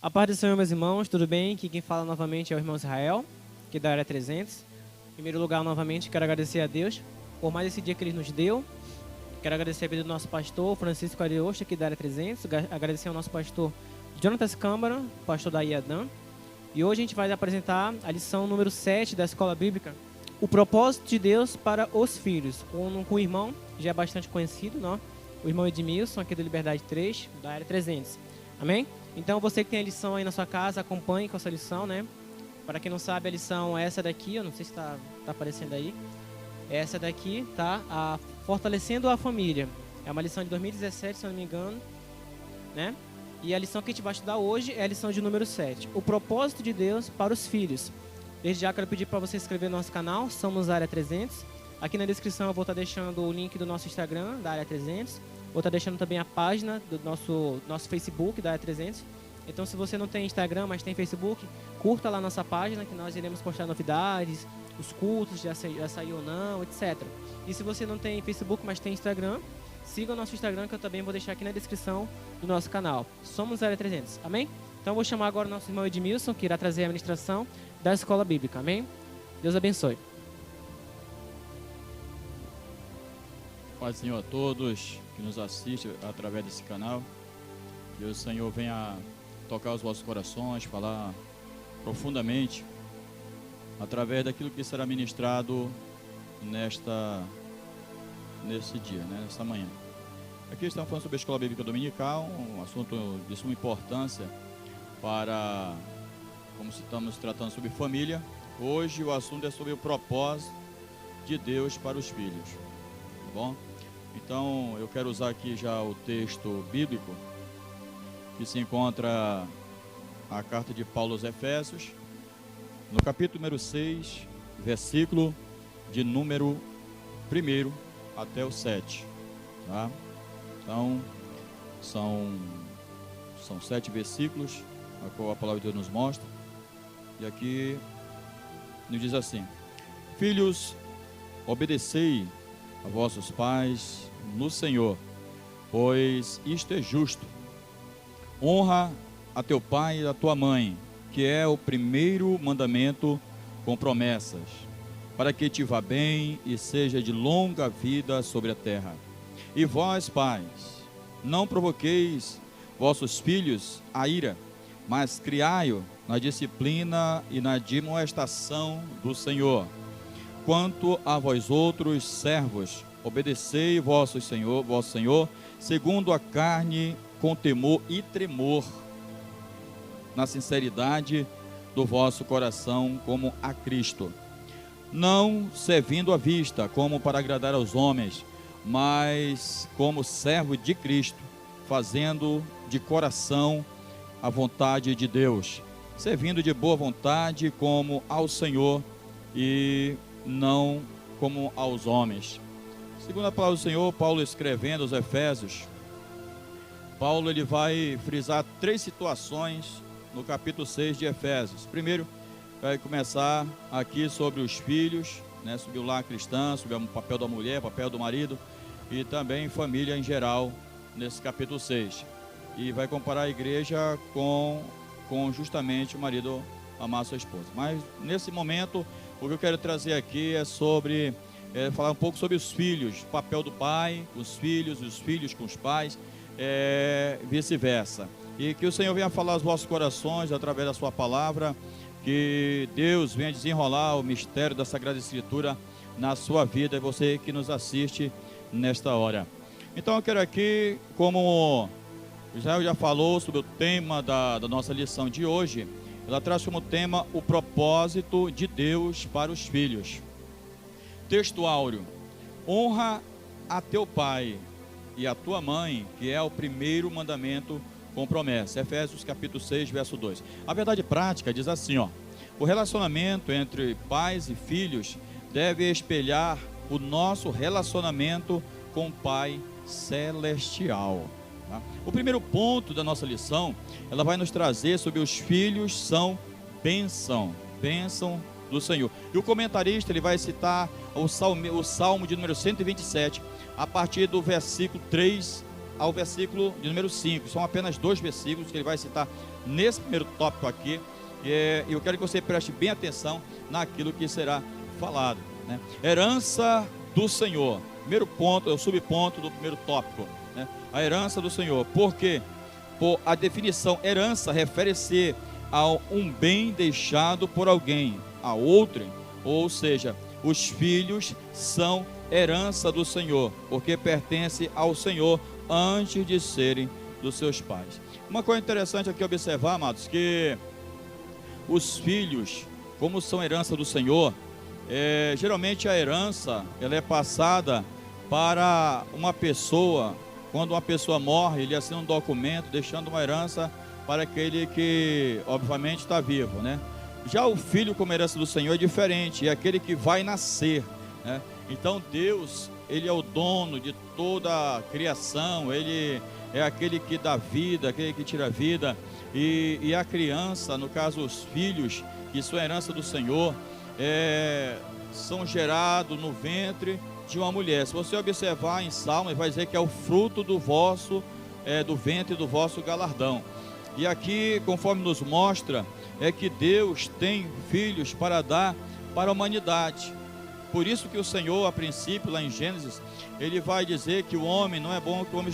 A paz do Senhor, meus irmãos, tudo bem? Aqui quem fala novamente é o irmão Israel, aqui da área 300. Em primeiro lugar, novamente, quero agradecer a Deus por mais esse dia que Ele nos deu. Quero agradecer a vida do nosso pastor, Francisco Ariosto, aqui da área 300. Agradecer ao nosso pastor Jonathan Câmara, pastor da IADAM. E hoje a gente vai apresentar a lição número 7 da Escola Bíblica, o propósito de Deus para os filhos. Com o irmão, já é bastante conhecido, não? O irmão Edmilson, aqui do Liberdade 3, da área 300. Amém? Então, você que tem a lição aí na sua casa, acompanhe com essa lição, né? Para quem não sabe, a lição é essa daqui, eu não sei se está aparecendo aí. Essa daqui, tá? Fortalecendo a Família. É uma lição de 2017, se eu não me engano, né? E a lição que a gente vai estudar hoje é a lição de número 7. O propósito de Deus para os filhos. Desde já quero pedir para você se inscrever no nosso canal, somos Área 300. Aqui na descrição eu vou estar deixando o link do nosso Instagram, da Área 300. Vou estar deixando também a página do nosso Facebook, da Área 300. Então, se você não tem Instagram, mas tem Facebook, curta lá a nossa página, que nós iremos postar novidades, os cultos, já saiu ou não, etc. E se você não tem Facebook, mas tem Instagram, siga o nosso Instagram, que eu também vou deixar aqui na descrição do nosso canal. Somos Área 300, amém? Então, eu vou chamar agora o nosso irmão Edmilson, que irá trazer a ministração da Escola Bíblica, amém? Deus abençoe. Pai, Senhor, a todos que nos assistem através desse canal, que o Senhor venha tocar os vossos corações, falar profundamente através daquilo que será ministrado nesse dia, né, nessa manhã. Aqui estamos falando sobre a Escola Bíblica Dominical, um assunto de suma importância para, como estamos tratando sobre família. Hoje o assunto é sobre o propósito de Deus para os filhos, tá bom? Então, eu quero usar aqui já o texto bíblico que se encontra a carta de Paulo aos Efésios, no capítulo número 6, versículo de número 1 até o 7, tá? Então, são 7 versículos, a qual a palavra de Deus nos mostra, e aqui nos diz assim: Filhos, obedecei a vossos pais no Senhor, pois isto é justo. Honra a teu pai e a tua mãe, que é o primeiro mandamento com promessas, para que te vá bem e seja de longa vida sobre a terra. E vós, pais, não provoqueis vossos filhos a ira, mas criai-o na disciplina e na admoestação do Senhor. Quanto a vós outros servos, obedecei vosso Senhor, segundo a carne, com temor e tremor, na sinceridade do vosso coração, como a Cristo, não servindo à vista, como para agradar aos homens, mas como servo de Cristo, fazendo de coração a vontade de Deus, servindo de boa vontade como ao Senhor e não como aos homens. Segundo a palavra do Senhor, Paulo escrevendo aos Efésios, Paulo ele vai frisar 3 situações no capítulo 6 de Efésios. Primeiro, vai começar aqui sobre os filhos, né, sobre o lar cristão, sobre o papel da mulher, papel do marido e também família em geral, nesse capítulo 6. E vai comparar a igreja com justamente o marido amar a sua esposa. Mas nesse momento, o que eu quero trazer aqui é sobre, falar um pouco sobre os filhos, o papel do pai com os filhos com os pais, vice-versa. E que o Senhor venha falar aos vossos corações através da sua palavra, que Deus venha desenrolar o mistério da Sagrada Escritura na sua vida, e você que nos assiste nesta hora. Então eu quero aqui, como Israel já falou sobre o tema da nossa lição de hoje, ela traz como tema o propósito de Deus para os filhos. Texto áureo: honra a teu pai e a tua mãe, que é o primeiro mandamento com promessa. Efésios capítulo 6, verso 2. A verdade prática diz assim, ó: o relacionamento entre pais e filhos deve espelhar o nosso relacionamento com o Pai Celestial. Tá? O primeiro ponto da nossa lição, ela vai nos trazer sobre os filhos são bênção do Senhor. E o comentarista ele vai citar o salmo de número 127, a partir do versículo 3 ao versículo de número 5. São apenas 2 versículos que ele vai citar nesse primeiro tópico aqui. E eu quero que você preste bem atenção naquilo que será falado, né? Herança do Senhor. Primeiro ponto, é o subponto do primeiro tópico, né? A herança do Senhor. Por quê? Por a definição herança refere-se a um bem deixado por alguém a outrem, ou seja, os filhos são herança do Senhor, porque pertence ao Senhor antes de serem dos seus pais. Uma coisa interessante aqui observar, amados, que os filhos, como são herança do Senhor, geralmente a herança ela é passada para uma pessoa. Quando uma pessoa morre, ele assina um documento deixando uma herança para aquele que obviamente está vivo, né? Já o filho como herança do Senhor é diferente, é aquele que vai nascer, né? Então Deus, ele é o dono de toda a criação, ele é aquele que dá vida, aquele que tira vida, e a criança, no caso os filhos, que são herança do Senhor, são gerados no ventre de uma mulher. Se você observar em Salmos, vai dizer que é o fruto do ventre do vosso galardão. E aqui, conforme nos mostra, é que Deus tem filhos para dar para a humanidade. Por isso que o Senhor, a princípio, lá em Gênesis, ele vai dizer que o homem, não é bom que o homem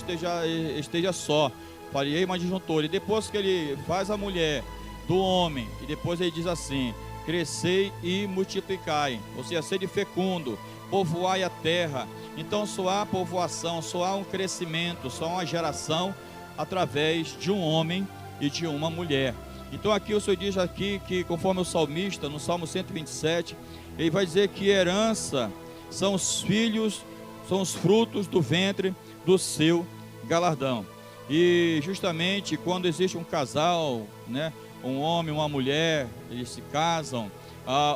esteja só, farei uma disjuntora. E depois que ele faz a mulher do homem, e depois ele diz assim: crescei e multiplicai, ou seja, sede fecundo, povoai a terra. Então só há povoação, só há um crescimento, só há uma geração através de um homem e de uma mulher. Então aqui o Senhor diz aqui que, conforme o salmista, no Salmo 127, ele vai dizer que herança são os filhos, são os frutos do ventre do seu galardão. E justamente quando existe um casal, né, um homem e uma mulher, eles se casam,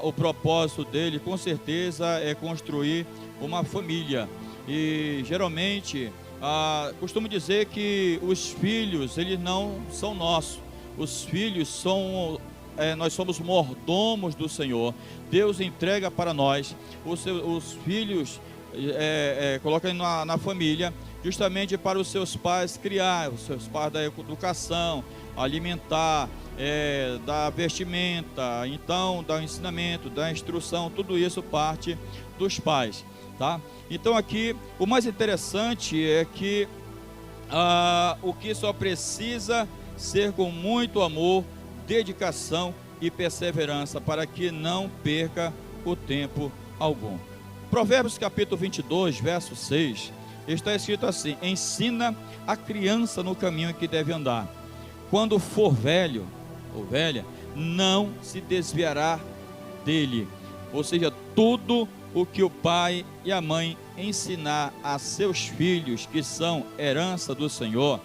o propósito dele com certeza é construir uma família. E geralmente costumo dizer que os filhos, eles não são nossos. Os filhos são, nós somos mordomos do Senhor. Deus entrega para nós os filhos, coloca na família, justamente para os seus pais criar, os seus pais da educação, alimentar, da vestimenta, então da ensinamento, da instrução, tudo isso parte dos pais, tá? Então aqui o mais interessante é que o que só precisa ser com muito amor, dedicação e perseverança, para que não perca o tempo algum. Provérbios capítulo 22, verso 6, está escrito assim: ensina a criança no caminho em que deve andar. Quando for velho ou velha, não se desviará dele. Ou seja, tudo o que o pai e a mãe ensinar a seus filhos, que são herança do Senhor,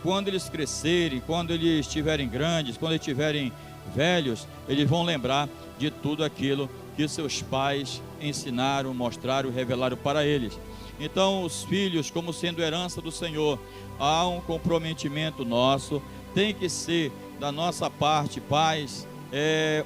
quando eles crescerem, quando eles estiverem grandes, quando eles estiverem velhos, eles vão lembrar de tudo aquilo que seus pais ensinaram, mostraram, revelaram para eles. Então os filhos, como sendo herança do Senhor, há um comprometimento nosso, tem que ser da nossa parte, pais,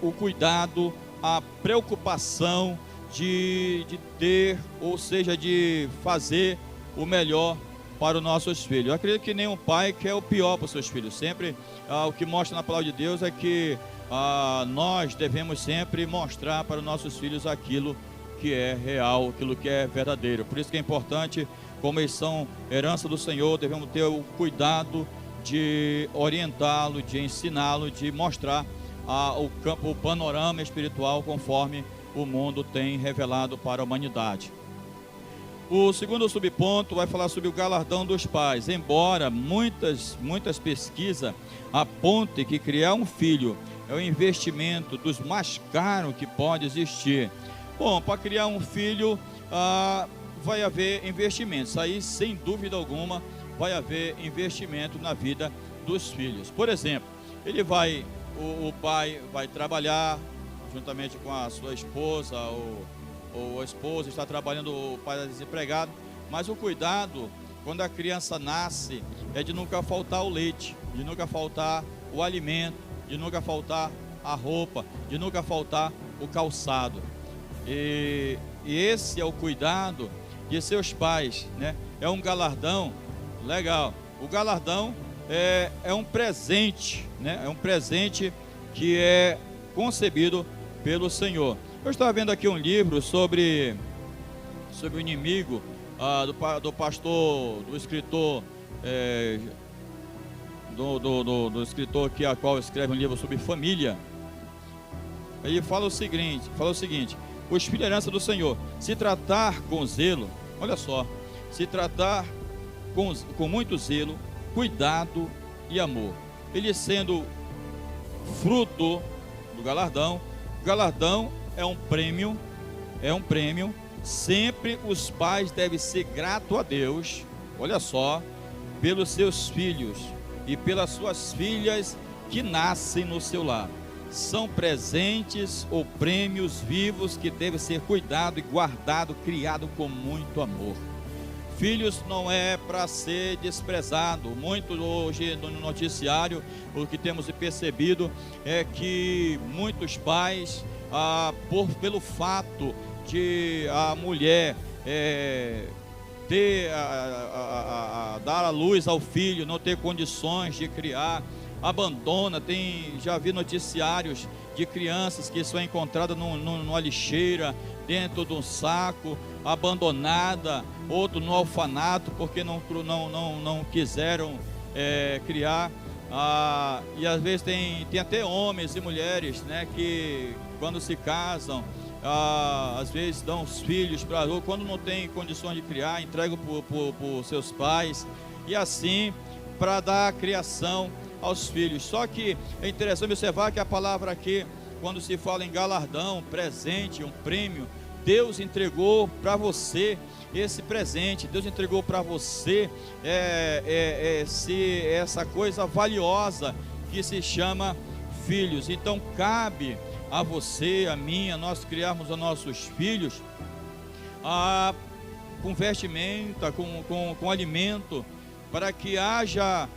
o cuidado, a preocupação de ter, ou seja, de fazer o melhor para os nossos filhos. Eu acredito que nenhum pai quer o pior para os seus filhos. Sempre o que mostra na palavra de Deus é que nós devemos sempre mostrar para os nossos filhos aquilo que é real, aquilo que é verdadeiro. Por isso que é importante, como eles são herança do Senhor, devemos ter o cuidado de orientá-lo, de ensiná-lo, de mostrar o panorama espiritual conforme o mundo tem revelado para a humanidade. O segundo subponto vai falar sobre o galardão dos pais. Embora muitas pesquisas apontem que criar um filho é o investimento dos mais caros que pode existir. Bom, para criar um filho vai haver investimentos. Aí, sem dúvida alguma, vai haver investimento na vida dos filhos. Por exemplo, o pai vai trabalhar juntamente com a sua esposa, ou a esposa está trabalhando, o pai é desempregado, mas o cuidado quando a criança nasce é de nunca faltar o leite, de nunca faltar o alimento, de nunca faltar a roupa, de nunca faltar o calçado. E esse é o cuidado de seus pais, né? É um galardão Legal. O galardão é um presente, né? É um presente que é concebido pelo Senhor. Eu estava vendo aqui um livro sobre o inimigo do pastor, do escritor, do escritor que a qual escreve um livro sobre família. Ele fala o seguinte: os filhos herança do Senhor, se tratar com zelo, olha só, se tratar com muito zelo, cuidado e amor, ele sendo fruto do galardão. O galardão é um prêmio, sempre os pais devem ser gratos a Deus, olha só, pelos seus filhos e pelas suas filhas que nascem no seu lar. São presentes ou prêmios vivos que devem ser cuidado e guardado, criado com muito amor. Filhos não é para ser desprezado. Muito hoje no noticiário, o que temos percebido é que muitos pais, pelo fato de a mulher dar a luz ao filho, não ter condições de criar, abandona. Já vi noticiários de crianças que são encontradas numa lixeira, dentro de um saco, abandonada, outro no orfanato porque não quiseram criar. E às vezes tem até homens e mulheres, né, que quando se casam, às vezes dão os filhos para rua, quando não tem condições de criar, entregam por seus pais, e assim para dar criação aos filhos. Só que é interessante observar que a palavra aqui, quando se fala em galardão, presente, um prêmio, Deus entregou para você esse presente. Deus entregou para você essa coisa valiosa que se chama filhos. Então cabe a você, a mim, a nós criarmos os nossos filhos com vestimenta, com alimento, para que haja,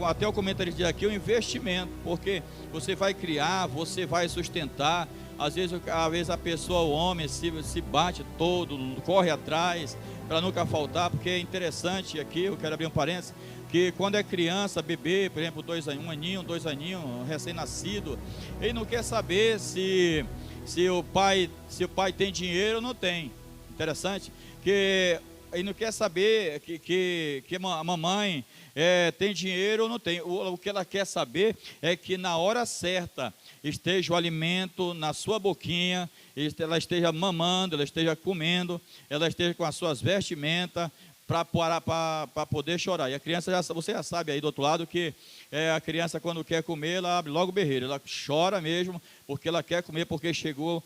até o comentário diz aqui, o investimento, porque você vai criar, você vai sustentar. Às vezes a pessoa, o homem, se bate todo, corre atrás para nunca faltar, porque é interessante aqui, eu quero abrir um parênteses, que quando é criança, bebê, por exemplo, 1 aninho, 2 aninhos, recém-nascido, ele não quer saber se o pai tem dinheiro ou não tem. Interessante, que ele não quer saber que a mamãe tem dinheiro ou não tem. O que ela quer saber é que na hora certa esteja o alimento na sua boquinha, ela esteja mamando, ela esteja comendo, ela esteja com as suas vestimentas, para poder chorar. E a criança, você já sabe aí do outro lado que a criança, quando quer comer, ela abre logo o berreiro, ela chora mesmo, porque ela quer comer, porque chegou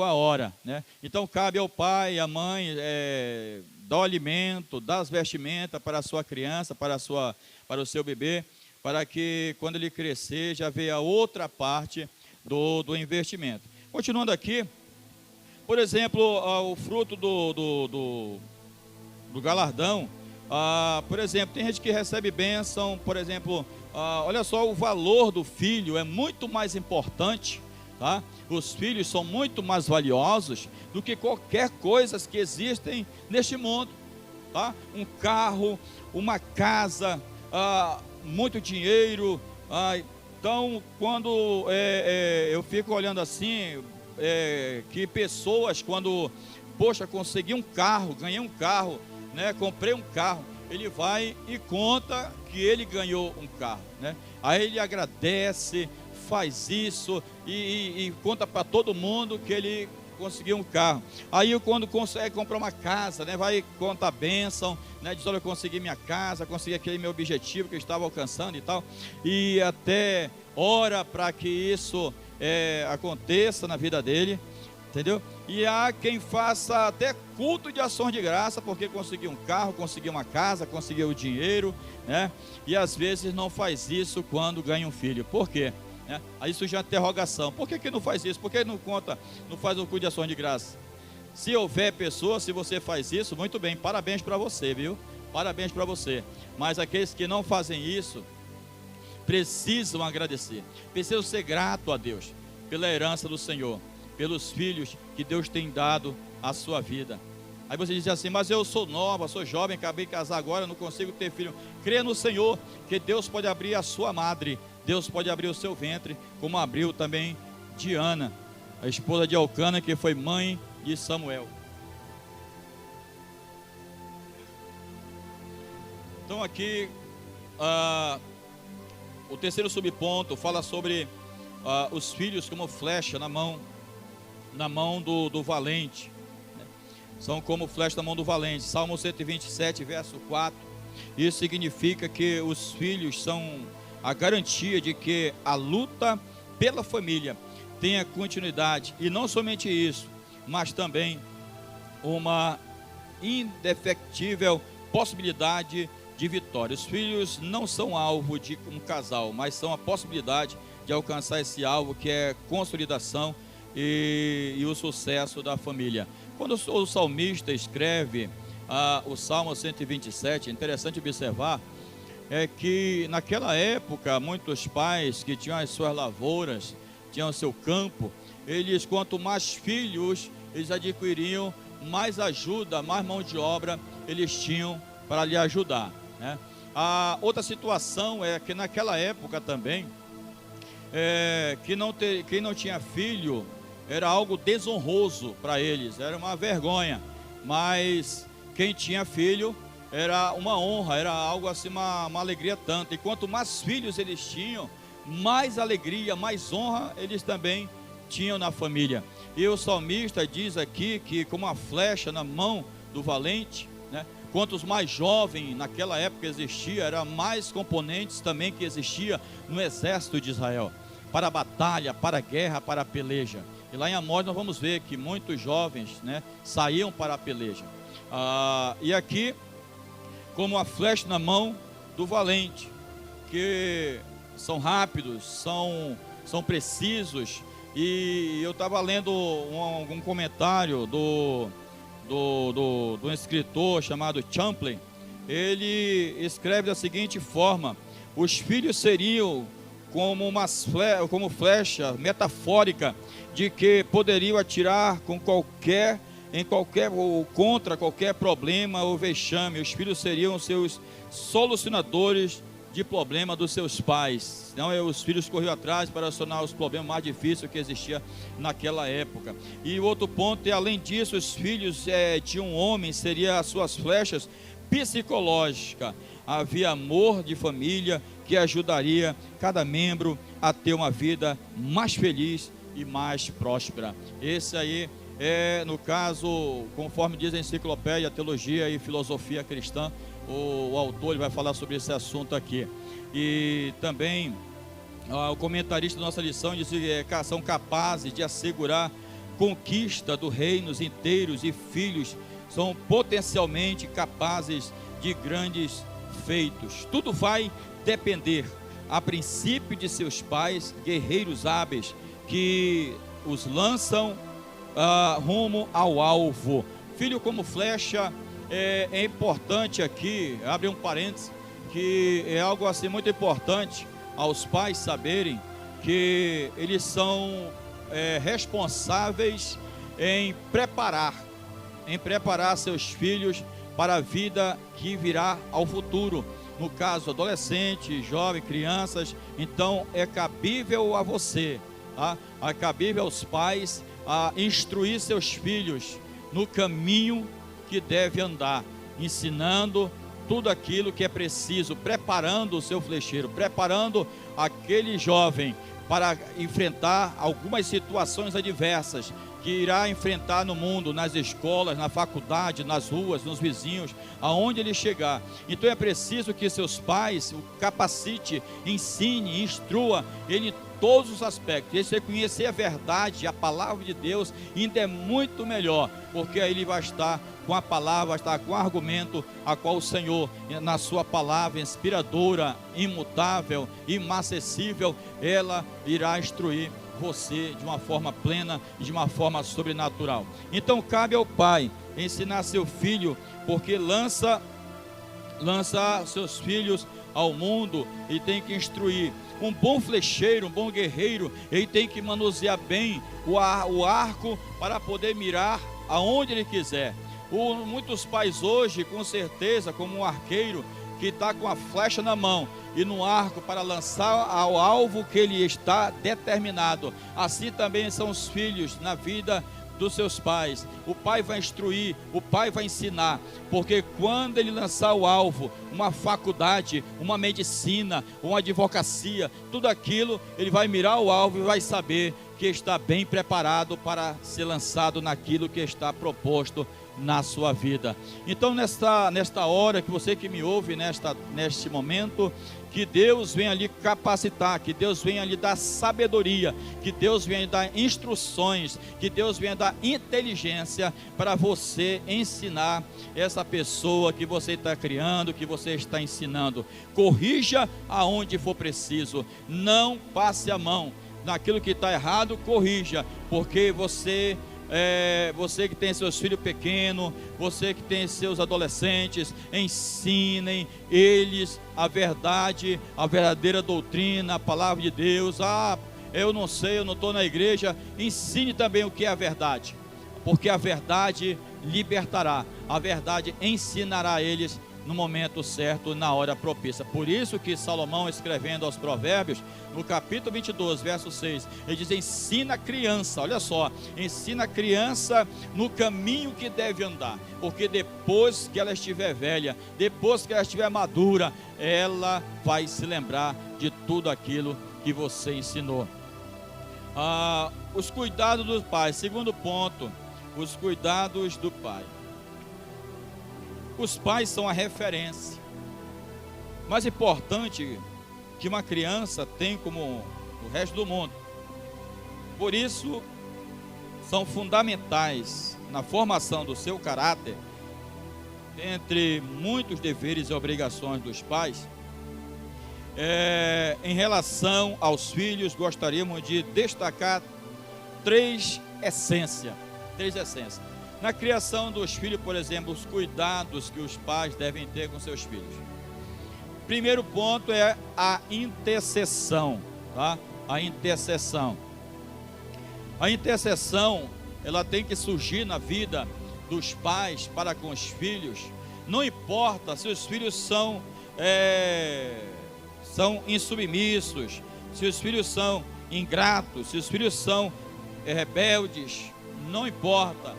a hora, né? Então cabe ao pai, à mãe, dar o alimento, dar as vestimentas para a sua criança, para o seu bebê, para que quando ele crescer já veja a outra parte do investimento. Continuando aqui, por exemplo, o fruto do galardão, por exemplo, tem gente que recebe bênção, por exemplo, olha só, o valor do filho é muito mais importante, tá? Os filhos são muito mais valiosos do que qualquer coisa que existem neste mundo, tá? Um carro, uma casa, muito dinheiro. Então, quando eu fico olhando assim, que pessoas, quando, poxa, consegui um carro, ganhei um carro, né, comprei um carro, ele vai e conta que ele ganhou um carro, né? Aí ele agradece, faz isso e conta para todo mundo que ele conseguiu um carro. Aí quando consegue comprar uma casa, né, vai contar a bênção, né, diz: olha, eu consegui minha casa, consegui aquele meu objetivo que eu estava alcançando e tal, e até ora para que isso aconteça na vida dele, entendeu? E há quem faça até culto de ações de graça, porque conseguiu um carro, conseguiu uma casa, conseguiu o dinheiro, né? E às vezes não faz isso quando ganha um filho. Por quê? Aí surge a interrogação: por que não faz isso? Por que não faz o culto de ações de graça? Se houver pessoas, se você faz isso, muito bem, parabéns para você, viu? Parabéns para você. Mas aqueles que não fazem isso, precisam agradecer, precisam ser grato a Deus pela herança do Senhor, pelos filhos que Deus tem dado à sua vida. Aí você diz assim, mas eu sou nova, sou jovem, acabei de casar agora, não consigo ter filho. Crê no Senhor, que Deus pode abrir a sua madre, Deus pode abrir o seu ventre, como abriu também de Ana, a esposa de Elcana, que foi mãe de Samuel. Então aqui, o terceiro subponto fala sobre os filhos como flecha na mão do valente. São como flecha na mão do valente. Salmo 127, verso 4. Isso significa que os filhos são a garantia de que a luta pela família tenha continuidade. E não somente isso, mas também uma indefectível possibilidade de vitória. Os filhos não são alvo de um casal, mas são a possibilidade de alcançar esse alvo, que é consolidação e o sucesso da família. Quando o salmista escreve o Salmo 127, é interessante observar que naquela época muitos pais que tinham as suas lavouras, tinham o seu campo, eles, quanto mais filhos eles adquiriam, mais ajuda, mais mão de obra eles tinham para lhe ajudar, né? A outra situação é que naquela época também, quem não tinha filho era algo desonroso para eles, era uma vergonha, mas quem tinha filho era uma honra, era algo assim, uma alegria tanto. E quanto mais filhos eles tinham, mais alegria, mais honra eles também tinham na família. E o salmista diz aqui que como a flecha na mão do valente, né? Quantos mais jovem naquela época existia, era mais componentes também que existia no exército de Israel, para a batalha, para a guerra, para a peleja. E lá em Amós nós vamos ver que muitos jovens, né, saíam para a peleja. E aqui, como a flecha na mão do valente, que são rápidos, são precisos. E eu estava lendo um comentário do escritor chamado Champlin. Ele escreve da seguinte forma: os filhos seriam como flecha metafórica de que poderiam atirar contra qualquer problema ou vexame. Os filhos seriam seus solucionadores de problema dos seus pais. Então, os filhos corriam atrás para solucionar os problemas mais difíceis que existia naquela época. E o outro ponto é, além disso, os filhos de um homem seriam as suas flechas psicológicas. Havia amor de família que ajudaria cada membro a ter uma vida mais feliz e mais próspera. Esse aí no caso, conforme diz a enciclopédia Teologia e Filosofia Cristã, o autor ele vai falar sobre esse assunto aqui. E também o comentarista da nossa lição diz que são capazes de assegurar conquista dos reinos inteiros, e filhos são potencialmente capazes de grandes feitos. Tudo vai depender, a princípio, de seus pais, guerreiros hábeis, que os lançam rumo ao alvo. Filho como flecha, é importante aqui, abre um parênteses, que é algo assim muito importante aos pais saberem que eles são responsáveis em preparar seus filhos para a vida que virá ao futuro. No caso, adolescente, jovem, crianças. Então é cabível a você, é cabível aos pais a instruir seus filhos no caminho que deve andar, ensinando tudo aquilo que é preciso, preparando o seu flecheiro, preparando aquele jovem para enfrentar algumas situações adversas que irá enfrentar no mundo, nas escolas, na faculdade, nas ruas, nos vizinhos, aonde ele chegar. Então é preciso que seus pais o capacite, ensine, instrua ele em todos os aspectos. E se conhecer a verdade, a palavra de Deus, ainda é muito melhor, porque aí ele vai estar com a palavra, vai estar com o argumento a qual o Senhor, na sua palavra inspiradora, imutável, inacessível, ela irá instruir você de uma forma plena e de uma forma sobrenatural. Então cabe ao pai ensinar seu filho, porque lança seus filhos ao mundo e tem que instruir. Um bom flecheiro, um bom guerreiro, ele tem que manusear bem o arco para poder mirar aonde ele quiser. Muitos pais hoje, com certeza, como um arqueiro que está com a flecha na mão e no arco para lançar ao alvo que ele está determinado, assim também são os filhos na vida dos seus pais. O pai vai instruir, o pai vai ensinar, porque quando ele lançar o alvo, uma faculdade, uma medicina, uma advocacia, tudo aquilo, ele vai mirar o alvo e vai saber que está bem preparado para ser lançado naquilo que está proposto na sua vida. Então nesta hora, que você que me ouve neste momento, que Deus venha lhe capacitar, que Deus venha lhe dar sabedoria, que Deus venha lhe dar instruções, que Deus venha dar inteligência para você ensinar essa pessoa que você está criando, que você está ensinando. Corrija aonde for preciso, não passe a mão naquilo que está errado, corrija, porque você que tem seus filhos pequenos, você que tem seus adolescentes, ensinem eles a verdade, a verdadeira doutrina, a palavra de Deus. Eu não sei, eu não estou na igreja. Ensine também o que é a verdade, porque a verdade libertará, a verdade ensinará eles no momento certo, na hora propícia. Por isso que Salomão, escrevendo aos Provérbios, no capítulo 22, verso 6, ele diz: ensina a criança, olha só, ensina a criança no caminho que deve andar, porque depois que ela estiver velha, depois que ela estiver madura, ela vai se lembrar de tudo aquilo que você ensinou. Os cuidados do pai. Segundo ponto, os cuidados do pai. Os pais são a referência mais importante que uma criança tem como o resto do mundo. Por isso, são fundamentais na formação do seu caráter. Entre muitos deveres e obrigações dos pais, em relação aos filhos, gostaríamos de destacar três essências. Na criação dos filhos, por exemplo, os cuidados que os pais devem ter com seus filhos. Primeiro ponto é a intercessão, tá? A intercessão. A intercessão, ela tem que surgir na vida dos pais para com os filhos. Não importa se os filhos são insubmissos, se os filhos são ingratos, se os filhos são rebeldes, não importa.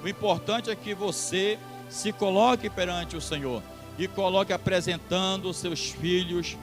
O importante é que você se coloque perante o Senhor e coloque apresentando os seus filhos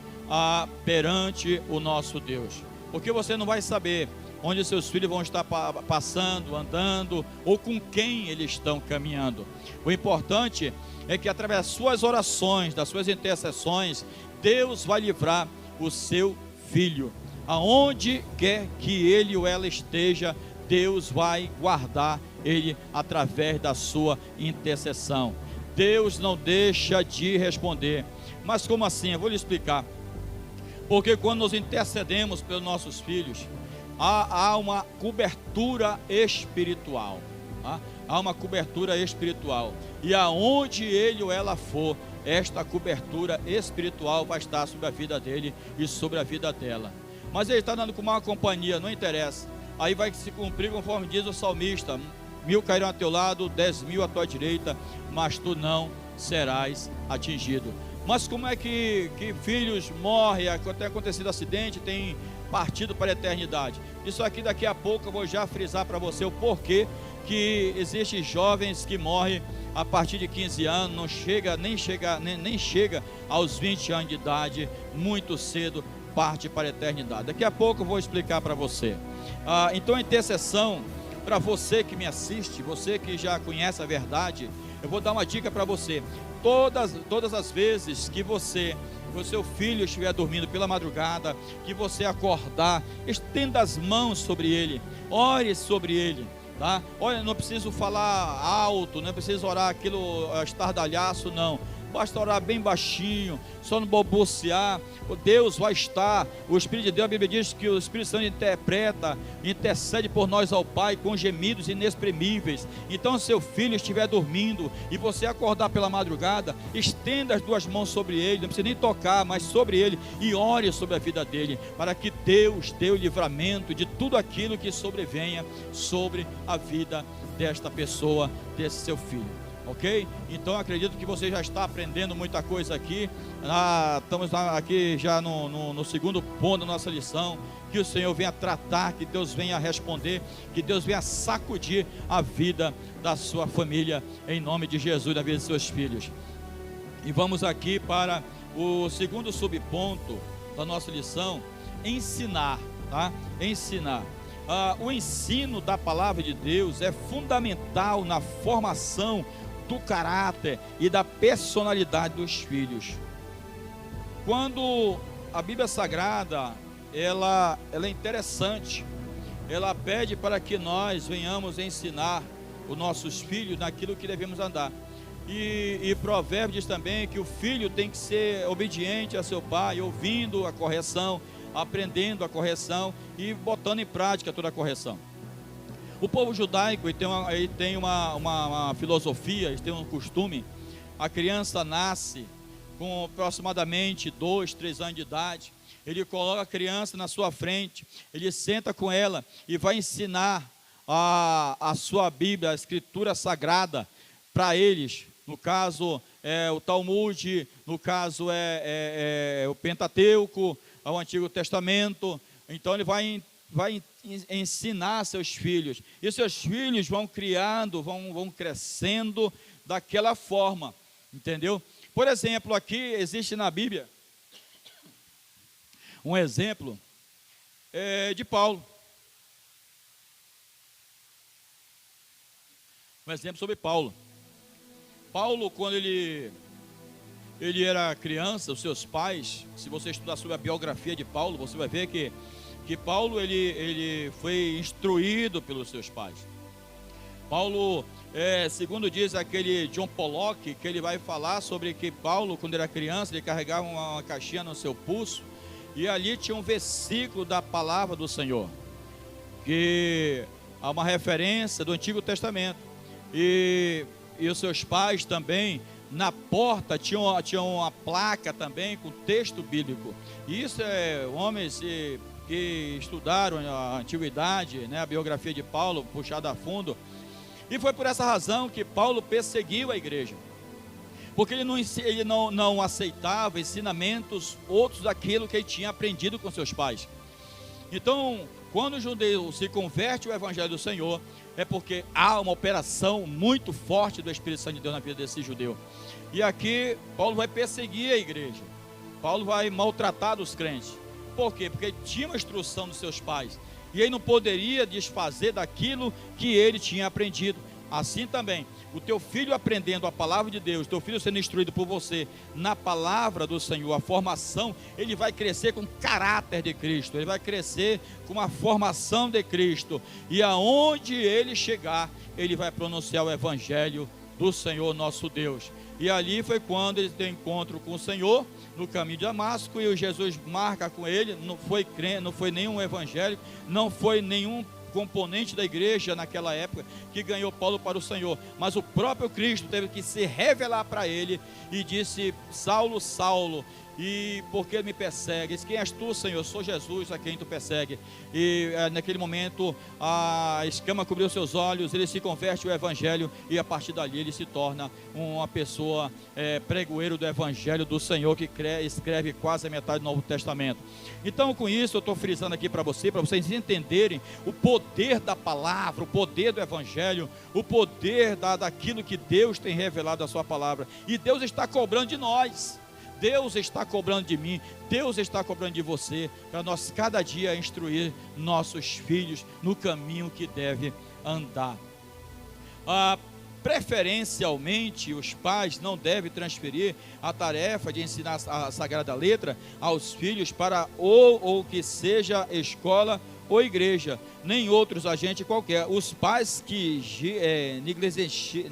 perante o nosso Deus, porque você não vai saber onde seus filhos vão estar passando, andando, ou com quem eles estão caminhando. O importante é que através das suas orações, das suas intercessões, Deus vai livrar o seu filho. Aonde quer que ele ou ela esteja, Deus vai guardar ele através da sua intercessão. Deus não deixa de responder. Mas como assim? Eu vou lhe explicar. Porque quando nós intercedemos pelos nossos filhos, há uma cobertura espiritual, tá? Há uma cobertura espiritual, e aonde ele ou ela for, esta cobertura espiritual vai estar sobre a vida dele e sobre a vida dela. Mas ele está dando com uma companhia, não interessa. Aí vai se cumprir conforme diz o salmista: 1000 cairão a teu lado, 10.000 à tua direita, mas tu não serás atingido. Mas como é que filhos morrem, tem acontecido acidente, tem partido para a eternidade? Isso aqui daqui a pouco eu vou já frisar para você o porquê que existem jovens que morrem a partir de 15 anos, nem chega aos 20 anos de idade, muito cedo parte para a eternidade. Daqui a pouco eu vou explicar para você. Então a intercessão, para você que me assiste, você que já conhece a verdade, eu vou dar uma dica para você. Todas as vezes que o seu filho estiver dormindo pela madrugada, que você acordar, estenda as mãos sobre ele, ore sobre ele, tá? Olha, não preciso falar alto, não preciso orar aquilo estardalhaço, não. Basta orar bem baixinho, só não balbuciar. Deus vai estar, o Espírito de Deus, a Bíblia diz que o Espírito Santo intercede por nós ao Pai com gemidos inexprimíveis. Então, se seu filho estiver dormindo e você acordar pela madrugada, estenda as duas mãos sobre ele, não precisa nem tocar, mas sobre ele, e ore sobre a vida dele, para que Deus dê o livramento de tudo aquilo que sobrevenha sobre a vida desta pessoa, desse seu filho. ok? Então acredito que você já está aprendendo muita coisa aqui. Estamos aqui já no segundo ponto da nossa lição. Que o Senhor venha tratar, que Deus venha responder, que Deus venha sacudir a vida da sua família, em nome de Jesus, da vida de seus filhos. E vamos aqui para o segundo subponto da nossa lição: ensinar, tá? Ensinar. O ensino da palavra de Deus é fundamental na formação do caráter e da personalidade dos filhos. Quando a Bíblia Sagrada ela é interessante, ela pede para que nós venhamos ensinar os nossos filhos naquilo que devemos andar. E Provérbios diz também que o filho tem que ser obediente a seu pai, ouvindo a correção, aprendendo a correção e botando em prática toda a correção. O povo judaico ele tem uma filosofia, ele tem um costume. A criança nasce com aproximadamente 2, 3 anos de idade. Ele coloca a criança na sua frente, ele senta com ela e vai ensinar a sua Bíblia, a Escritura Sagrada, para eles. No caso é o Talmud, no caso é o Pentateuco, o Antigo Testamento. Então ele vai ensinar seus filhos, e seus filhos vão criando, vão crescendo daquela forma, entendeu? Por exemplo, aqui existe na Bíblia um exemplo de Paulo. Um exemplo sobre Paulo. Paulo, quando ele era criança, os seus pais, se você estudar sobre a biografia de Paulo, você vai ver que Paulo ele foi instruído pelos seus pais. Paulo, segundo diz aquele John Pollock, que ele vai falar sobre que Paulo, quando era criança, ele carregava uma caixinha no seu pulso, e ali tinha um versículo da palavra do Senhor, que há uma referência do Antigo Testamento. E os seus pais também, na porta, tinham uma placa também com texto bíblico. E isso homens que estudaram a antiguidade, né, a biografia de Paulo, puxada a fundo. E foi por essa razão que Paulo perseguiu a igreja, porque ele não aceitava ensinamentos outros daquilo que ele tinha aprendido com seus pais. Então, quando o judeu se converte ao Evangelho do Senhor, é porque há uma operação muito forte do Espírito Santo de Deus na vida desse judeu. E aqui Paulo vai perseguir a igreja, Paulo vai maltratar os crentes. Por quê? Porque ele tinha uma instrução dos seus pais, e ele não poderia desfazer daquilo que ele tinha aprendido. Assim também, o teu filho aprendendo a palavra de Deus, teu filho sendo instruído por você na palavra do Senhor, a formação, ele vai crescer com caráter de Cristo, ele vai crescer com uma formação de Cristo, e aonde ele chegar, ele vai pronunciar o Evangelho do Senhor nosso Deus. E ali foi quando ele tem encontro com o Senhor no caminho de Damasco, e o Jesus marca com ele. Não foi nenhum evangélico, não foi nenhum componente da igreja naquela época que ganhou Paulo para o Senhor, mas o próprio Cristo teve que se revelar para ele e disse: Saulo, Saulo, e por que me persegues? Quem és tu, Senhor? Eu sou Jesus a quem tu persegue. E naquele momento a escama cobriu seus olhos, ele se converte ao Evangelho, e a partir dali ele se torna uma pessoa pregoeiro do Evangelho do Senhor, que escreve quase a metade do Novo Testamento. Então, com isso eu estou frisando aqui para vocês entenderem o poder da palavra, o poder do Evangelho, o poder daquilo que Deus tem revelado a sua palavra. E Deus está cobrando de nós, Deus está cobrando de mim, Deus está cobrando de você, para nós cada dia instruir nossos filhos no caminho que deve andar. Preferencialmente, os pais não devem transferir a tarefa de ensinar a Sagrada Letra aos filhos para ou que seja escola ou igreja, nem outros agentes qualquer. Os pais que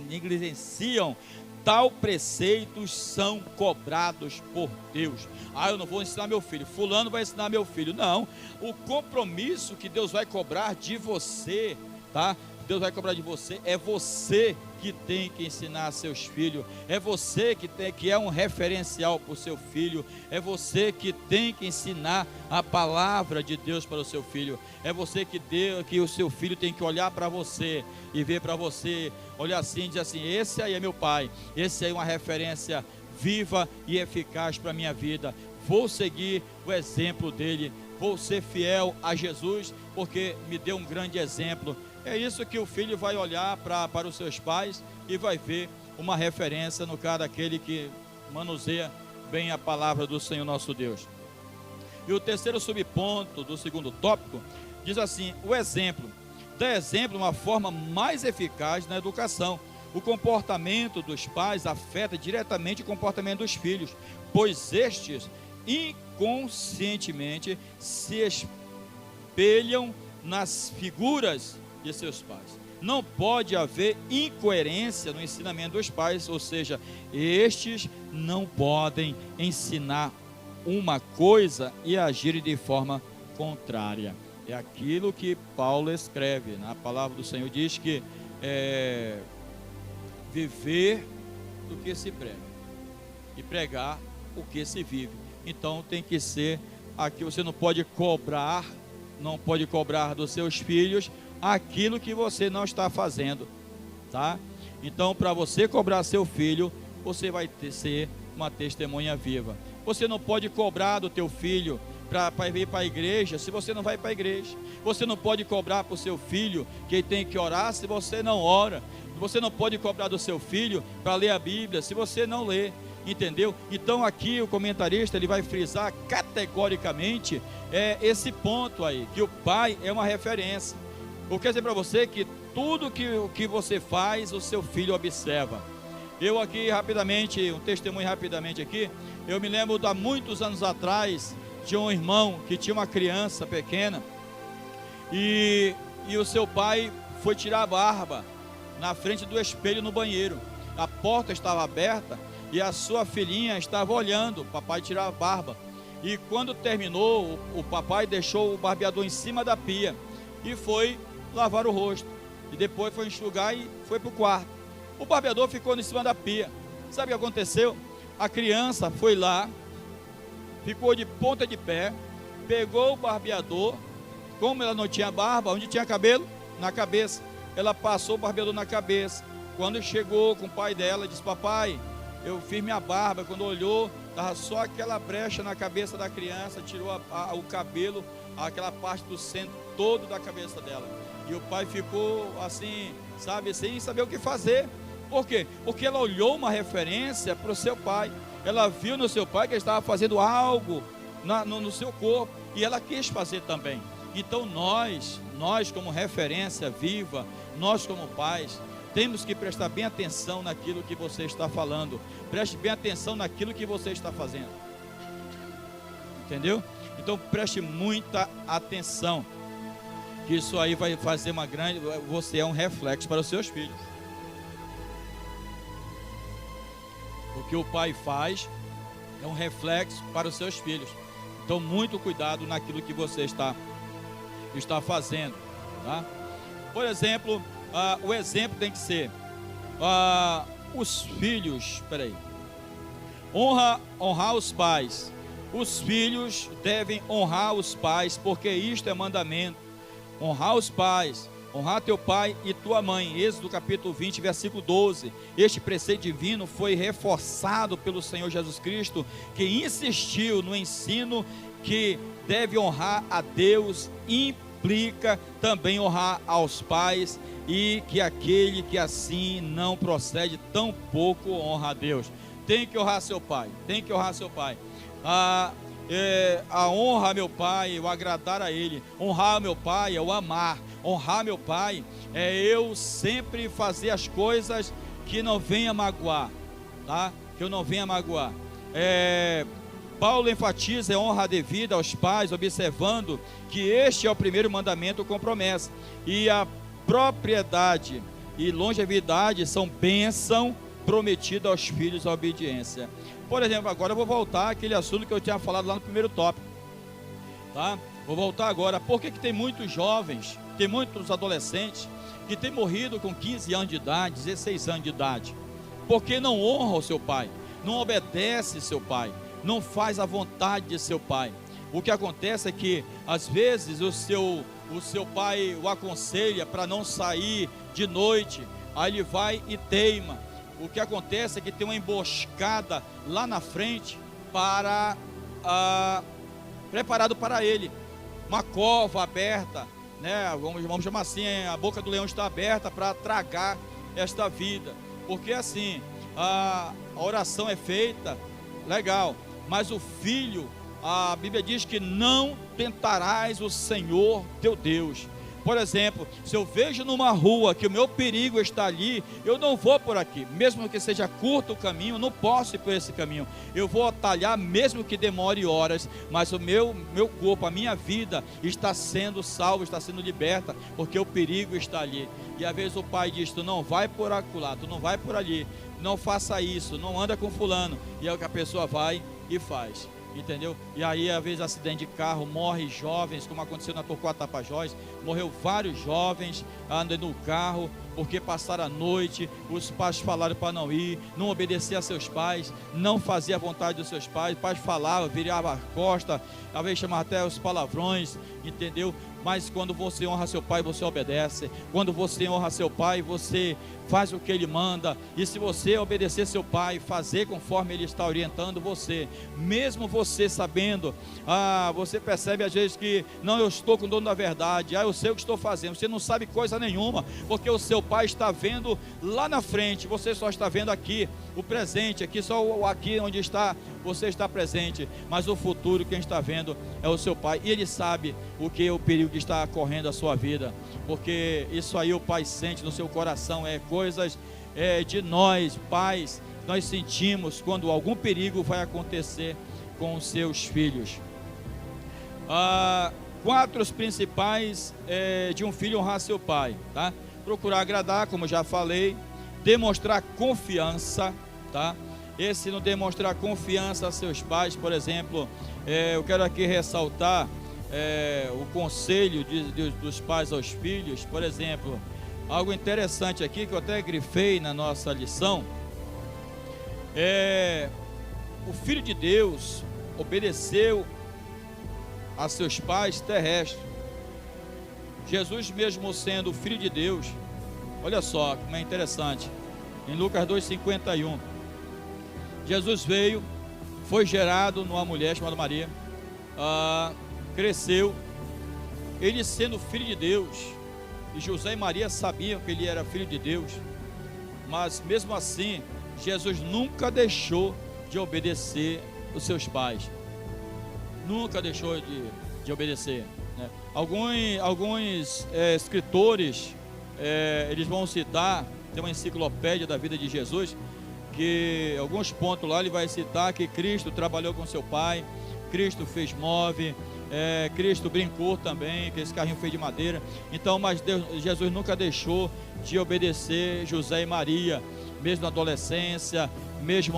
negligenciam tal preceitos são cobrados por Deus. Eu não vou ensinar meu filho, fulano vai ensinar meu filho. Não, o compromisso que Deus vai cobrar de você, tá? Deus vai cobrar de você. É você que tem que ensinar seus filhos, é você que é um referencial para o seu filho, é você que tem que ensinar a palavra de Deus para o seu filho, é você que o seu filho tem que olhar para você e ver para você, olhar assim e dizer assim: esse aí é meu pai, esse aí é uma referência viva e eficaz para a minha vida, vou seguir o exemplo dele, vou ser fiel a Jesus, porque me deu um grande exemplo. É isso que o filho vai olhar para os seus pais e vai ver uma referência no cara daquele que manuseia bem a palavra do Senhor nosso Deus. E o terceiro subponto do segundo tópico diz assim: o exemplo. Dá exemplo uma forma mais eficaz na educação. O comportamento dos pais afeta diretamente o comportamento dos filhos, pois estes inconscientemente se espelham nas figuras de seus pais. Não pode haver incoerência no ensinamento dos pais, ou seja, estes não podem ensinar uma coisa e agir de forma contrária. É aquilo que Paulo escreve na palavra do Senhor, diz que viver do que se prega e pregar o que se vive. Então tem que ser aqui, você não pode cobrar dos seus filhos aquilo que você não está fazendo, tá? Então, para você cobrar seu filho, você vai ser uma testemunha viva. Você não pode cobrar do teu filho para ir para a igreja se você não vai para a igreja. Você não pode cobrar para o seu filho que ele tem que orar se você não ora. Você não pode cobrar do seu filho para ler a Bíblia se você não lê. Entendeu? Então aqui o comentarista ele vai frisar categoricamente esse ponto aí, que o pai é uma referência. Eu quero dizer para você que tudo que você faz, o seu filho observa. Eu aqui rapidamente, um testemunho rapidamente aqui, eu me lembro de há muitos anos atrás, de um irmão que tinha uma criança pequena, e o seu pai foi tirar a barba na frente do espelho no banheiro. A porta estava aberta e a sua filhinha estava olhando o papai tirar a barba. E quando terminou, o papai deixou o barbeador em cima da pia e foi lavar o rosto, e depois foi enxugar e foi para o quarto. O barbeador ficou em cima da pia. Sabe o que aconteceu? A criança foi lá, ficou de ponta de pé, pegou o barbeador, como ela não tinha barba, onde tinha cabelo? Na cabeça. Ela passou o barbeador na cabeça. Quando chegou com o pai dela, disse: papai, eu fiz minha barba. Quando olhou, estava só aquela brecha na cabeça da criança, tirou o cabelo, aquela parte do centro todo da cabeça dela. E o pai ficou assim, sabe, sem saber o que fazer. Por quê? Porque ela olhou uma referência para o seu pai. Ela viu no seu pai que ele estava fazendo algo no seu corpo, e ela quis fazer também. Então nós como referência viva, nós como pais, temos que prestar bem atenção naquilo que você está falando. Preste bem atenção naquilo que você está fazendo. Entendeu? Então preste muita atenção, que isso aí vai fazer uma grande... Você é um reflexo para os seus filhos. O que o pai faz é um reflexo para os seus filhos. Então muito cuidado naquilo que você está fazendo, tá? Por exemplo, o exemplo tem que ser os filhos, honrar os pais. Os filhos devem honrar os pais, porque isto é mandamento. Honrar os pais, honrar teu pai e tua mãe. Êxodo capítulo 20, versículo 12. Este preceito divino foi reforçado pelo Senhor Jesus Cristo, que insistiu no ensino que deve honrar a Deus, implica também honrar aos pais, e que aquele que assim não procede, tão pouco honra a Deus. Tem que honrar seu pai, tem que honrar seu pai. A honra a meu pai é o agradar a ele. Honrar a meu pai é o amar. Honrar meu pai é eu sempre fazer as coisas que não venha magoar, tá? Que eu não venha magoar. Paulo enfatiza a honra devida aos pais, observando que este é o primeiro mandamento com promessa, e a propriedade e longevidade são bênção prometida aos filhos a obediência. Por exemplo, agora eu vou voltar àquele assunto que eu tinha falado lá no primeiro tópico, tá? Vou voltar agora. Por que tem muitos jovens Tem muitos adolescentes que têm morrido com 15 anos de idade, 16 anos de idade, porque não honra o seu pai, não obedece seu pai, não faz a vontade de seu pai. O que acontece é que às vezes o seu pai o aconselha para não sair de noite, aí ele vai e teima. O que acontece é que tem uma emboscada lá na frente preparado para ele, uma cova aberta, né? Vamos chamar assim, a boca do leão está aberta para tragar esta vida, porque assim, a oração é feita, legal, mas o filho, a Bíblia diz que não tentarás o Senhor teu Deus. Por exemplo, se eu vejo numa rua que o meu perigo está ali, eu não vou por aqui, mesmo que seja curto o caminho, eu não posso ir por esse caminho, eu vou atalhar mesmo que demore horas, mas o meu corpo, a minha vida está sendo salvo, está sendo liberta, porque o perigo está ali. E às vezes o pai diz, tu não vai por acolá, tu não vai por ali, não faça isso, não anda com fulano, e é o que a pessoa vai e faz. Entendeu? E aí, às vezes, acidente de carro, morre jovens, como aconteceu na Torquato Tapajós, morreu vários jovens andando no carro, porque passaram a noite, os pais falaram para não ir, não obedecer a seus pais, não fazer a vontade dos seus pais, os pais falavam, viravam a costa, às vezes chamavam até os palavrões, entendeu? Mas quando você honra seu pai, você obedece. Quando você honra seu pai, você faz o que ele manda. E se você obedecer seu pai, fazer conforme ele está orientando você, mesmo você sabendo, você percebe às vezes que, não, eu estou com o dono da verdade, eu sei o que estou fazendo, você não sabe coisa nenhuma, porque o seu pai está vendo lá na frente, você só está vendo aqui, o presente, aqui só aqui onde está, você está presente, mas o futuro quem está vendo é o seu pai, e ele sabe o perigo que está correndo a sua vida, porque isso aí o pai sente no seu coração, coisas de nós, pais, nós sentimos quando algum perigo vai acontecer com os seus filhos. 4 os principais de um filho honrar seu pai, tá? Procurar agradar, como já falei, demonstrar confiança, tá? Esse não demonstrar confiança a seus pais, por exemplo, eu quero aqui ressaltar o conselho dos pais aos filhos, por exemplo, algo interessante aqui que eu até grifei na nossa lição, o Filho de Deus obedeceu a seus pais terrestres. Jesus mesmo sendo o Filho de Deus, olha só como é interessante, em Lucas 2,51, Jesus veio, foi gerado numa mulher chamada Maria, cresceu, ele sendo filho de Deus, e José e Maria sabiam que ele era filho de Deus, mas mesmo assim, Jesus nunca deixou de obedecer os seus pais, nunca deixou de obedecer, né? Alguns escritores, eles vão citar, tem uma enciclopédia da vida de Jesus, que alguns pontos lá ele vai citar que Cristo trabalhou com seu pai, Cristo fez móvel, Cristo brincou também, que esse carrinho fez de madeira. Então, mas Jesus nunca deixou de obedecer José e Maria, mesmo na adolescência, mesmo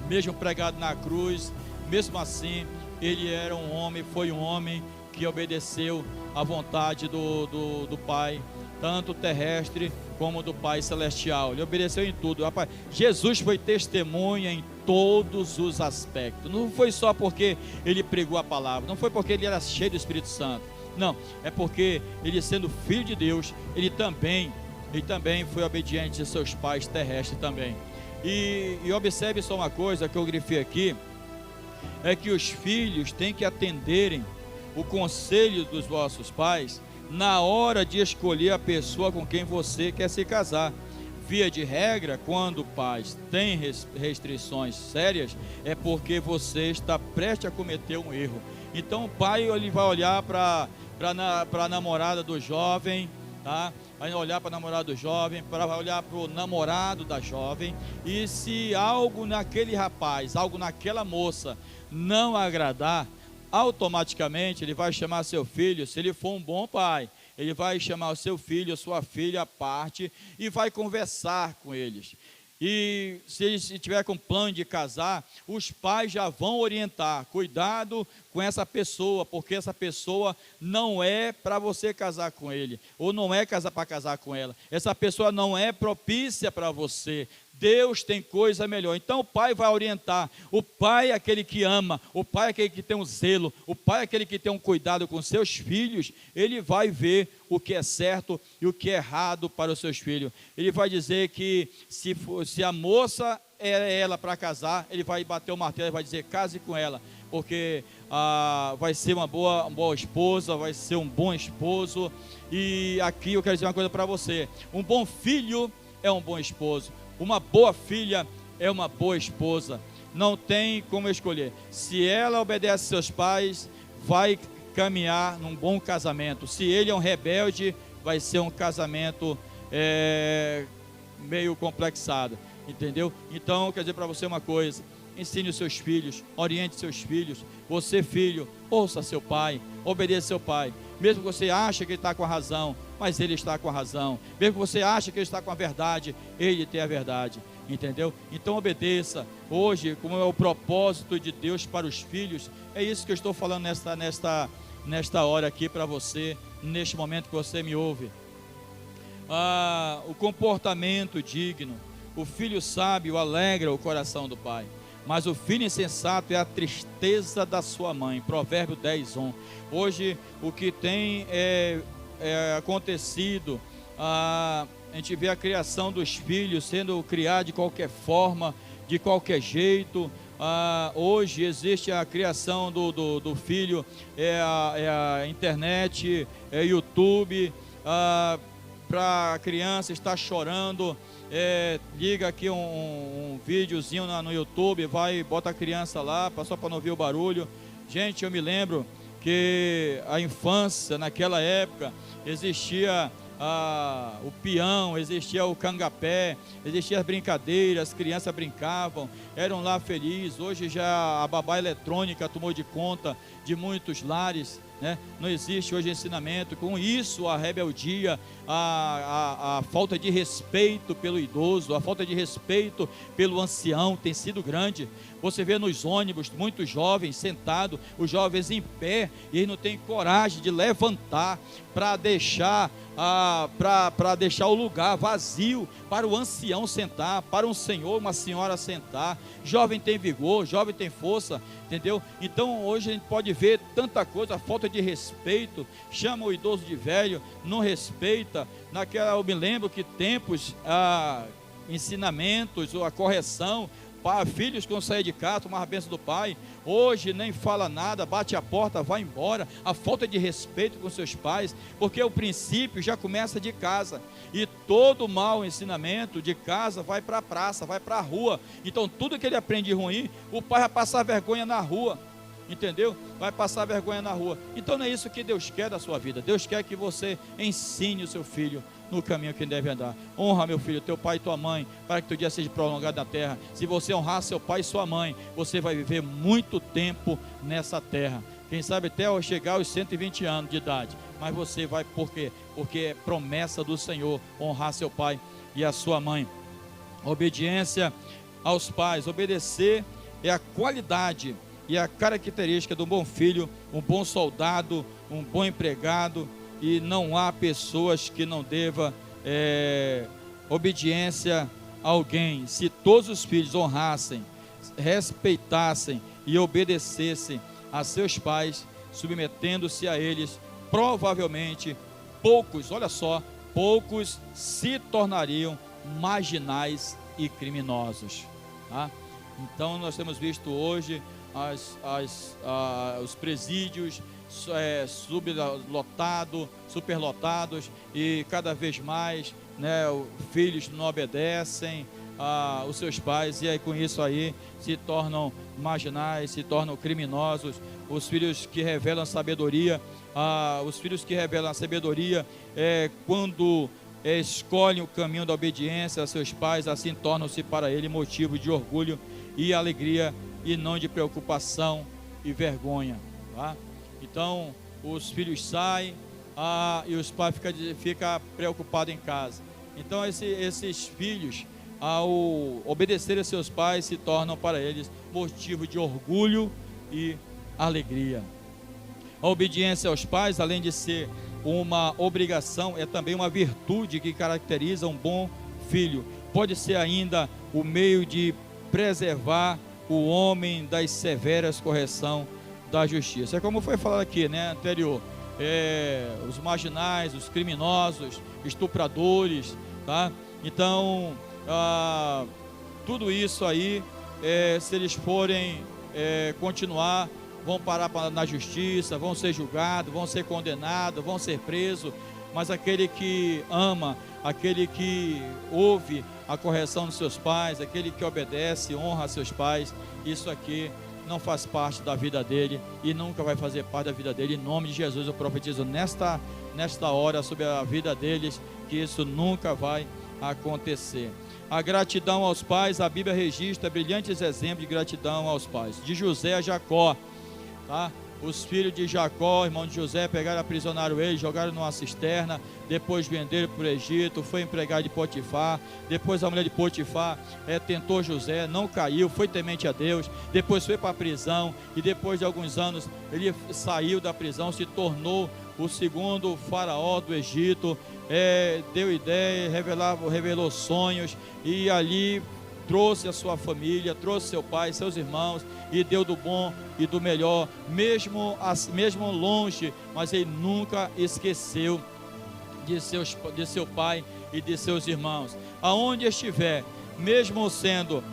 mesmo pregado na cruz, mesmo assim, ele era um homem, foi um homem que obedeceu à vontade do Pai, tanto terrestre como do Pai celestial. Ele obedeceu em tudo. Rapaz, Jesus foi testemunha em todos os aspectos. Não foi só porque ele pregou a palavra, não foi porque ele era cheio do Espírito Santo, não, é porque ele, sendo filho de Deus, ele também foi obediente a seus pais terrestres também. E observe só uma coisa que eu grifei aqui, é que os filhos têm que atenderem o conselho dos vossos pais na hora de escolher a pessoa com quem você quer se casar. Via de regra, quando pais têm restrições sérias, é porque você está prestes a cometer um erro. Então o pai ele vai olhar para a namorada do jovem, tá? Vai olhar para a namorada do jovem, vai olhar para o namorado da jovem, e se algo naquele rapaz, algo naquela moça não agradar, automaticamente ele vai chamar seu filho, se ele for um bom pai, ele vai chamar o seu filho, a sua filha à parte e vai conversar com eles. e se ele estiver com plano de casar, os pais já vão orientar: cuidado com essa pessoa, porque essa pessoa não é para você casar com ele, ou não é para casar com ela, essa pessoa não é propícia para você. Deus tem coisa melhor. Então o pai vai orientar. O pai é aquele que ama, o pai é aquele que tem um zelo, o pai é aquele que tem um cuidado com seus filhos. Ele vai ver o que é certo e o que é errado para os seus filhos. Ele vai dizer que se a moça é ela para casar, ele vai bater o martelo e vai dizer: case com ela, porque vai ser uma boa esposa, vai ser um bom esposo. E aqui eu quero dizer uma coisa para você: um bom filho é um bom esposo, uma boa filha é uma boa esposa. Não tem como escolher. Se ela obedece seus pais, vai caminhar num bom casamento. Se ele é um rebelde, vai ser um casamento meio complexado, entendeu? Então, quer dizer para você uma coisa: ensine os seus filhos, oriente seus filhos. Você, filho, ouça seu pai, obedeça seu pai. Mesmo que você ache que ele está com a razão, mas ele está com a razão. Mesmo que você ache que ele está com a verdade, ele tem a verdade, entendeu? Então obedeça. Hoje, como é o propósito de Deus para os filhos, é isso que eu estou falando nesta hora aqui para você, neste momento que você me ouve. O comportamento digno. O filho sábio alegra o coração do pai, mas o filho insensato é a tristeza da sua mãe. Provérbio 10:1. Hoje o que tem acontecido, a gente vê a criação dos filhos sendo criados de qualquer forma, de qualquer jeito. Hoje existe a criação do filho, a internet, YouTube, para a criança estar chorando, liga aqui um videozinho no YouTube, bota a criança lá, só para não ouvir o barulho. Gente, eu me lembro que a infância, naquela época, existia o peão, existia o cangapé, existiam as brincadeiras, as crianças brincavam, eram lá felizes. Hoje já a babá eletrônica tomou de conta de muitos lares, né? Não existe hoje ensinamento. Com isso, a rebeldia, a falta de respeito pelo idoso, a falta de respeito pelo ancião tem sido grande. Você vê nos ônibus muitos jovens sentados, os jovens em pé, e eles não têm coragem de levantar para deixar o lugar vazio para o ancião sentar, para um senhor, uma senhora sentar. Jovem tem vigor, jovem tem força, entendeu? Então hoje a gente pode ver tanta coisa, a falta de respeito, chama o idoso de velho, não respeita. Eu me lembro que tempos, ensinamentos, ou a correção, filhos que não saem de casa, tomar a bênção do pai, hoje nem fala nada, bate a porta, vai embora. A falta de respeito com seus pais, porque o princípio já começa de casa, e todo mau ensinamento de casa vai para a praça, vai para a rua. Então tudo que ele aprende ruim, o pai vai passar vergonha na rua, entendeu? Vai passar vergonha na rua. Então não é isso que Deus quer da sua vida. Deus quer que você ensine o seu filho no caminho que ele deve andar. Honra, meu filho, teu pai e tua mãe, para que teu dia seja prolongado na terra. Se você honrar seu pai e sua mãe, você vai viver muito tempo nessa terra. Quem sabe até chegar aos 120 anos de idade. Mas você vai, por quê? Porque é promessa do Senhor honrar seu pai e a sua mãe. Obediência aos pais. Obedecer é a qualidade e a característica de um bom filho, um bom soldado, um bom empregado. E não há pessoas que não deva obediência a alguém. Se todos os filhos honrassem, respeitassem e obedecessem a seus pais, submetendo-se a eles, provavelmente poucos poucos se tornariam marginais e criminosos, tá? Então nós temos visto hoje os presídios superlotados, e cada vez mais, né, filhos não obedecem os seus pais, e aí com isso aí se tornam marginais, se tornam criminosos. Os filhos que revelam sabedoria, quando escolhem o caminho da obediência a seus pais, assim tornam-se para ele motivo de orgulho e alegria, e não de preocupação e vergonha, tá? Então os filhos saem, e os pais ficam preocupados em casa. Então esses filhos ao obedecer a seus pais, se tornam para eles motivo de orgulho e alegria. A obediência aos pais, além de ser uma obrigação, é também uma virtude que caracteriza um bom filho. Pode ser ainda o meio de preservar o homem das severas correção da justiça. É como foi falado aqui, né, anterior, os marginais, os criminosos, estupradores, tá? Então, tudo isso aí, se eles forem continuar, vão parar na justiça, vão ser julgados, vão ser condenados, vão ser presos, mas aquele que ama, aquele que ouve a correção dos seus pais, aquele que obedece, honra a seus pais, isso aqui não faz parte da vida dele e nunca vai fazer parte da vida dele. Em nome de Jesus eu profetizo nesta hora sobre a vida deles, que isso nunca vai acontecer. A gratidão aos pais, a Bíblia registra brilhantes exemplos de gratidão aos pais. De José a Jacó, tá? Os filhos de Jacó, irmão de José, pegaram, aprisionaram ele, jogaram numa cisterna, depois venderam para o Egito, foi empregado de Potifar, depois a mulher de Potifar tentou José, não caiu, foi temente a Deus, depois foi para a prisão, e depois de alguns anos ele saiu da prisão, se tornou o segundo faraó do Egito, deu ideia, revelou sonhos, e ali trouxe a sua família, trouxe seu pai, seus irmãos, e deu do bom e do melhor, mesmo longe, mas ele nunca esqueceu de seu pai e de seus irmãos. Aonde estiver, mesmo sendo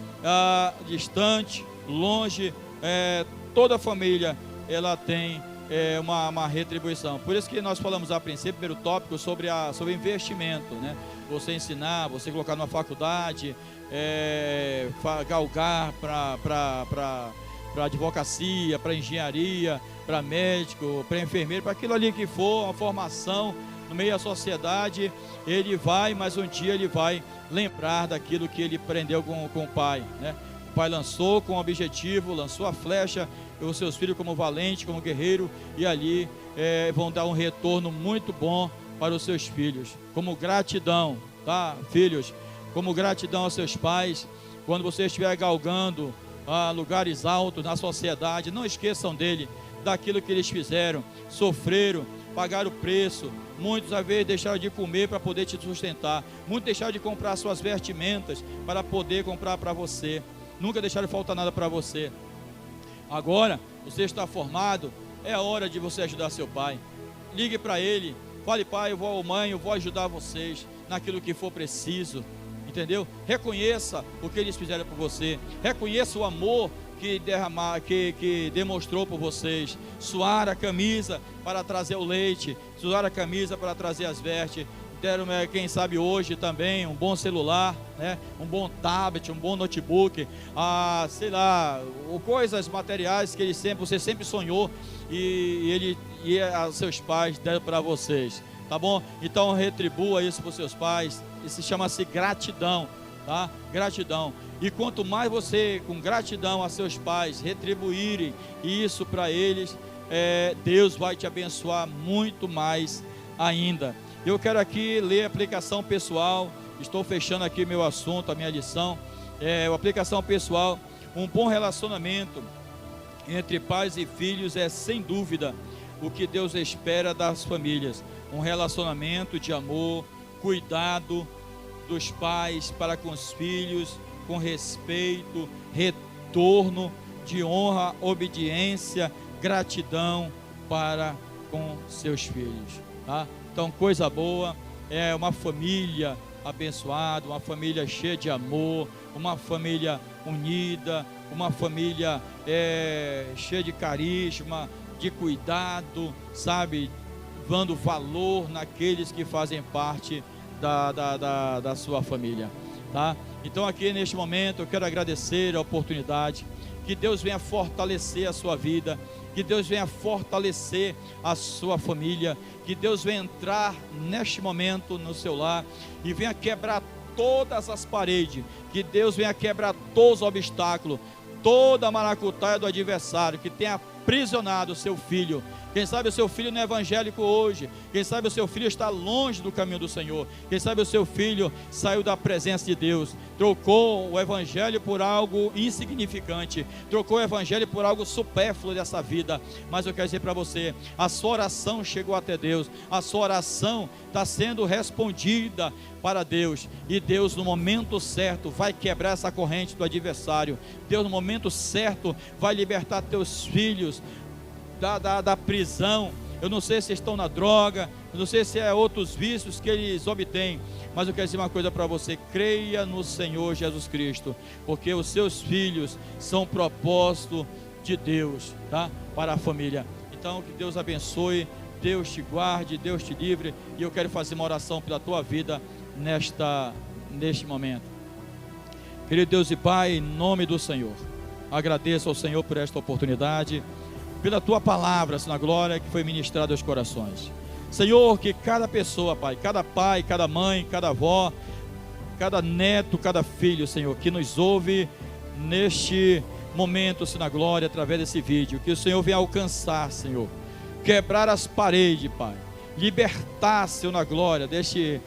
distante, longe, toda a família, ela tem uma retribuição. Por isso que nós falamos a princípio, primeiro tópico, sobre investimento, né? Você ensinar, você colocar numa faculdade, galgar para advocacia, para engenharia, para médico, para enfermeiro, para aquilo ali que for, uma formação no meio da sociedade, ele vai, mas um dia ele vai lembrar daquilo que ele aprendeu com o pai, né? O pai lançou com objetivo, lançou a flecha, os seus filhos como valente, como guerreiro, e ali vão dar um retorno muito bom para os seus filhos, como gratidão, tá, filhos? Como gratidão aos seus pais. Quando você estiver galgando lugares altos na sociedade, não esqueçam daquilo que eles fizeram, sofreram, pagaram o preço. Muitos às vezes deixaram de comer para poder te sustentar, muitos deixaram de comprar suas vestimentas para poder comprar para você, nunca deixaram faltar nada para você. Agora você está formado, é a hora de você ajudar seu pai. Ligue para ele, fale: pai, mãe, eu vou ajudar vocês naquilo que for preciso. Entendeu? Reconheça o que eles fizeram por você, reconheça o amor que demonstrou por vocês. Suar a camisa para trazer o leite, suar a camisa para trazer as vestes. Deram, quem sabe hoje também, um bom celular, né? Um bom tablet, um bom notebook, sei lá, coisas materiais que você sempre sonhou, e seus pais deram para vocês. Tá bom? Então retribua isso para os seus pais. Isso chama-se gratidão, tá? Gratidão. E quanto mais você, com gratidão a seus pais, retribuírem isso para eles, Deus vai te abençoar muito mais ainda. Eu quero aqui ler a aplicação pessoal. Estou fechando aqui meu assunto, a minha lição. A aplicação pessoal. Um bom relacionamento entre pais e filhos é, sem dúvida, o que Deus espera das famílias. Um relacionamento de amor, cuidado dos pais para com os filhos, com respeito, retorno de honra, obediência, gratidão para com seus filhos, tá? Então, coisa boa é uma família abençoada, uma família cheia de amor, uma família unida, uma família cheia de carisma, de cuidado, sabe? Dando valor naqueles que fazem parte da sua família, tá? Então aqui neste momento eu quero agradecer a oportunidade, que Deus venha fortalecer a sua vida, que Deus venha fortalecer a sua família, que Deus venha entrar neste momento no seu lar e venha quebrar todas as paredes, que Deus venha quebrar todos os obstáculos, toda a maracutaia do adversário, que tenha aprisionado o seu filho. Quem sabe o seu filho não é evangélico hoje. Quem sabe o seu filho está longe do caminho do Senhor. Quem sabe o seu filho saiu da presença de Deus, trocou o evangelho por algo insignificante, trocou o evangelho por algo supérfluo dessa vida. Mas eu quero dizer para você, a sua oração chegou até Deus, a sua oração está sendo respondida para Deus, e Deus no momento certo vai quebrar essa corrente do adversário. Deus no momento certo vai libertar teus filhos da prisão. Eu não sei se estão na droga, eu não sei se é outros vícios que eles obtêm, mas eu quero dizer uma coisa para você: creia no Senhor Jesus Cristo, porque os seus filhos são propósito de Deus, tá? Para a família. Então que Deus abençoe, Deus te guarde, Deus te livre, e eu quero fazer uma oração pela tua vida neste momento. Querido Deus e Pai, em nome do Senhor, agradeço ao Senhor por esta oportunidade, pela tua palavra, Senhor, na glória que foi ministrada aos corações. Senhor, que cada pessoa, Pai, cada mãe, cada avó, cada neto, cada filho, Senhor, que nos ouve neste momento, Senhor, na glória, através desse vídeo, que o Senhor venha alcançar, Senhor, quebrar as paredes, Pai, libertar, Senhor, na glória, deste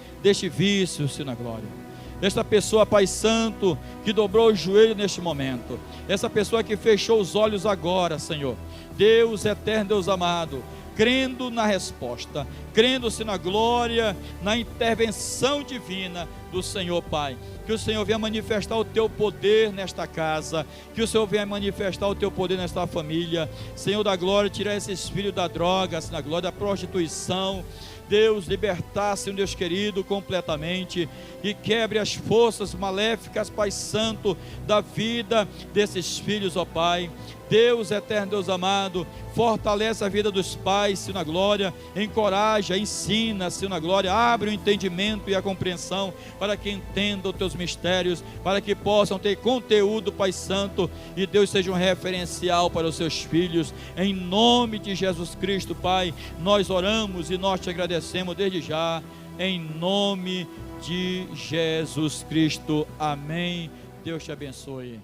vício, Senhor, na glória. Esta pessoa, Pai Santo, que dobrou o joelho neste momento, essa pessoa que fechou os olhos agora, Senhor, Deus eterno, Deus amado, crendo na resposta, crendo-se na glória, na intervenção divina do Senhor, Pai. Que o Senhor venha manifestar o teu poder nesta casa, que o Senhor venha manifestar o teu poder nesta família. Senhor da glória, tirar esses filhos da droga, na glória da prostituição. Deus, libertar, Senhor Deus querido, completamente, e quebre as forças maléficas, Pai Santo, da vida desses filhos, ó Pai. Deus eterno, Deus amado, fortalece a vida dos pais, Senhor na glória, encoraja, ensina, Senhor na glória, abre o entendimento e a compreensão, para que entendam os teus mistérios, para que possam ter conteúdo, Pai Santo, e Deus seja um referencial para os seus filhos, em nome de Jesus Cristo, Pai, nós oramos e nós te agradecemos desde já, em nome de Jesus Cristo, amém. Deus te abençoe.